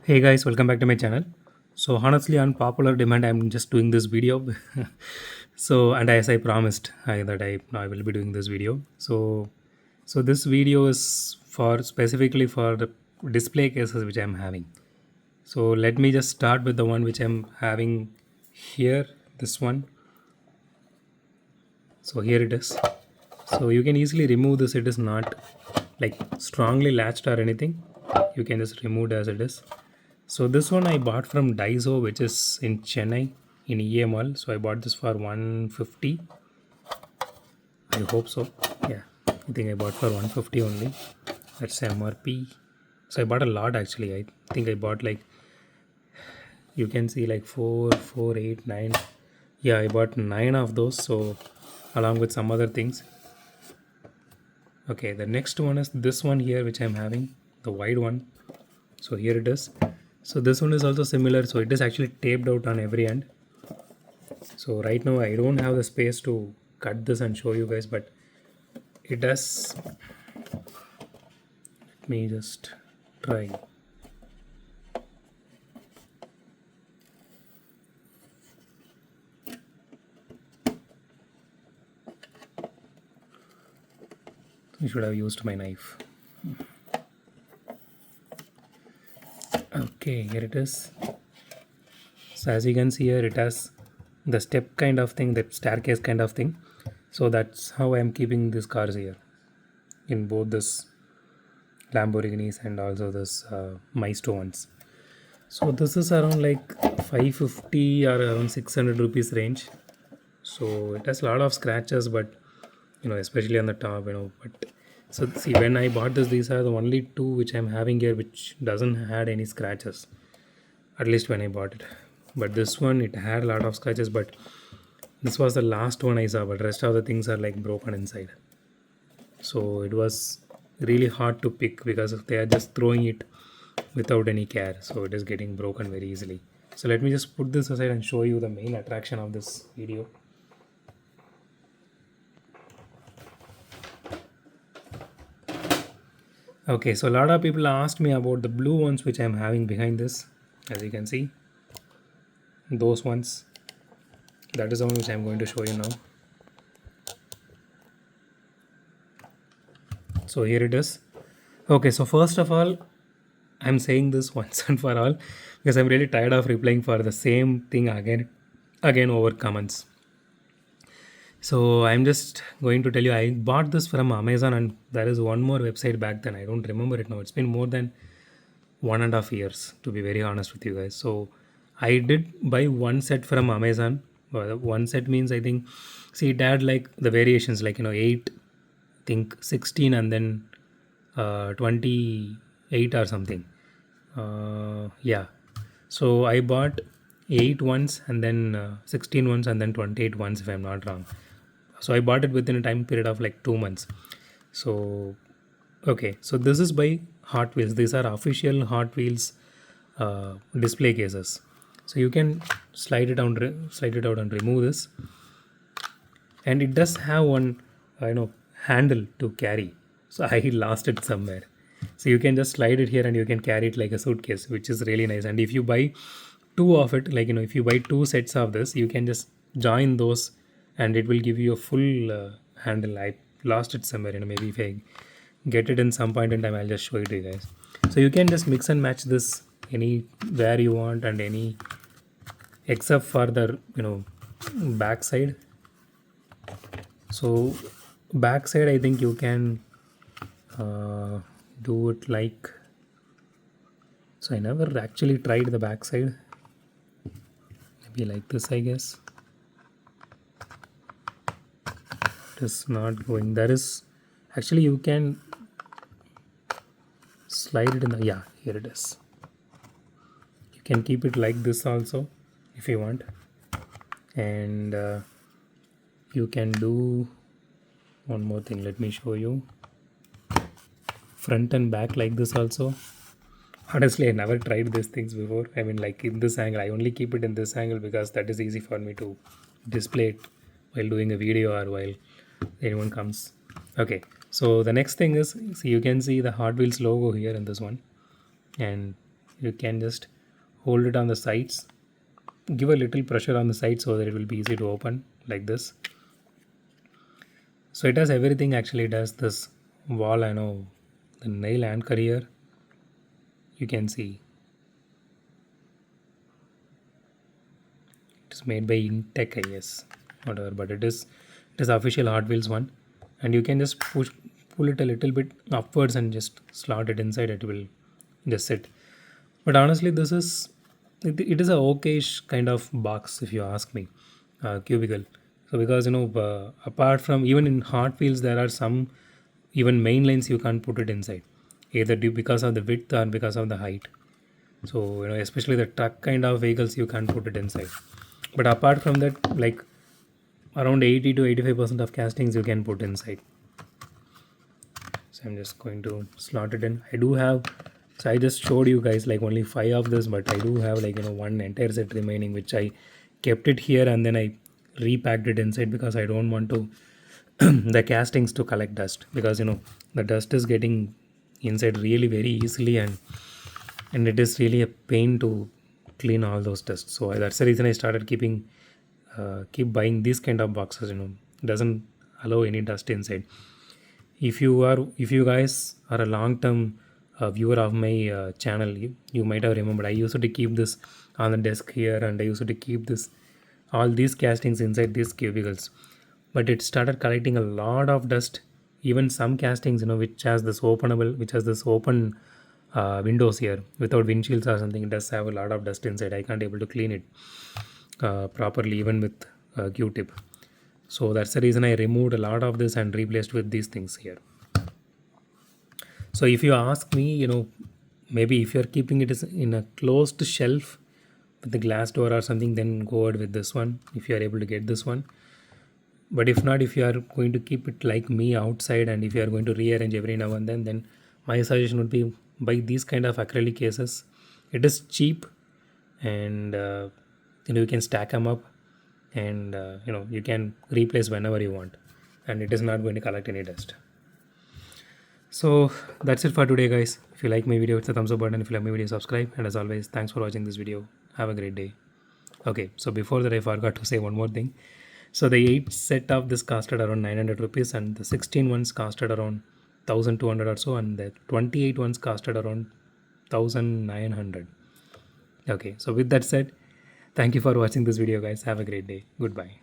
Hey guys, welcome back to my channel. So honestly, on popular demand, I'm just doing this video. And as I promised, I will be doing this video. So this video is for specifically for the display cases which I'm having. So let me just start with the one which I'm having here. This one. So here it is. So you can easily remove this. It is not like strongly latched or anything. You can just remove it as it is. So this one I bought from Daiso, which is in Chennai in EA Mall. So I bought this for 150. I hope so. Yeah, I think I bought for 150 only. That's MRP. So I bought a lot actually. I think I bought like you can see like 4, 4, 8, 9. Yeah, I bought 9 of those. So along with some other things. Okay, the next one is this one here, which I'm having the wide one. So here it is. So this one is also similar. So it is actually taped out on every end. So right now I don't have the space to cut this and show you guys, but it does. Let me just try. I should have used my knife. Okay, here it is. So as you can see here, it has the step kind of thing, the staircase kind of thing. So that's how I'm keeping these cars here in both this Lamborghinis and also this Maestro ones. So this is around like 550 or around 600 rupees range. So it has a lot of scratches, but especially on the top, but so see, when I bought this, these are the only two which I'm having here which doesn't had any scratches, at least when I bought it. But this one, it had a lot of scratches, but this was the last one I saw, but rest of the things are like broken inside. So it was really hard to pick because they are just throwing it without any care, so it is getting broken very easily. So let me just put this aside and show you the main attraction of this video. Okay, so a lot of people asked me about the blue ones which I'm having behind this. As you can see, those ones, that is the one which I'm going to show you now. So here it is. Okay, so first of all, I'm saying this once and for all because I'm really tired of replying for the same thing again over comments. So I'm just going to tell you, I bought this from Amazon, and there is one more website back then. I don't remember it now. It's been more than 1.5 years, to be very honest with you guys. So I did buy one set from Amazon. Well, one set means I think, see, it had like the variations, like 8, I think 16, and then 28 or something. Yeah. So I bought 8 ones and then 16 ones and then 28 ones, if I'm not wrong. So I bought it within a time period of like 2 months. So okay, so this is by Hot Wheels. These are official Hot Wheels display cases. So you can slide it out and remove this, and it does have one handle to carry. So I lost it somewhere. So you can just slide it here and you can carry it like a suitcase, which is really nice. And if you buy two of it, like if you buy two sets of this, you can just join those, and it will give you a full handle. I lost it somewhere. Maybe if I get it in some point in time, I'll just show it to you guys. So you can just mix and match this anywhere you want, and any except for the back side. So backside, I think you can uh, do it like, so I never actually tried the backside. Maybe like this, I guess. It is not going. There is actually, you can slide it in the, yeah, here it is. You can keep it like this also if you want, and you can do one more thing. Let me show you. Front and back like this also. Honestly, I never tried these things before. I mean, like in this angle, I only keep it in this angle because that is easy for me to display it while doing a video or while anyone comes. Okay, so the next thing is, see, you can see the Hot Wheels logo here in this one, and you can just hold it on the sides, give a little pressure on the side so that it will be easy to open like this. So it does everything. Actually, it does this wall, I know, the nail anchor here, you can see it's made by Intech, I guess, whatever, but it is official Hot Wheels one, and you can just pull it a little bit upwards and just slot it inside. It will just sit. But honestly, it is a okayish kind of box if you ask me, cubicle. So because apart from even in Hot Wheels, there are some even main lines you can't put it inside, either because of the width or because of the height. So especially the truck kind of vehicles, you can't put it inside. But apart from that, like around 80 to 85% of castings you can put inside. So I'm just going to slot it in. I do have, so I just showed you guys like only 5 of this, but I do have like one entire set remaining, which I kept it here and then I repacked it inside because I don't want to the castings to collect dust, because the dust is getting inside really very easily, and it is really a pain to clean all those dusts. So that's the reason I started keep buying these kind of boxes. It doesn't allow any dust inside. If you guys are a long term viewer of my channel, you might have remembered I used to keep this on the desk here, and I used to keep all these castings inside these cubicles, but it started collecting a lot of dust. Even some castings which has this open windows here without windshields or something, it does have a lot of dust inside. I can't able to clean it properly even with q-tip. So that's the reason I removed a lot of this and replaced with these things here. So if you ask me, maybe if you're keeping it in a closed shelf with the glass door or something, then go ahead with this one if you are able to get this one. But if not, if you are going to keep it like me outside, and if you are going to rearrange every now and then my suggestion would be buy these kind of acrylic cases. It is cheap, and you can stack them up, and you can replace whenever you want, and it is not going to collect any dust. So that's it for today, guys. If you like my video, hit the thumbs up button. If you like my video, subscribe, and as always, thanks for watching this video. Have a great day. Okay, so before that, I forgot to say one more thing. So the 8 set of this costed around 900 rupees, and the 16 ones costed around 1200 or so, and the 28 ones costed around 1900. Okay, so with that said, thank you for watching this video, guys. Have a great day. Goodbye.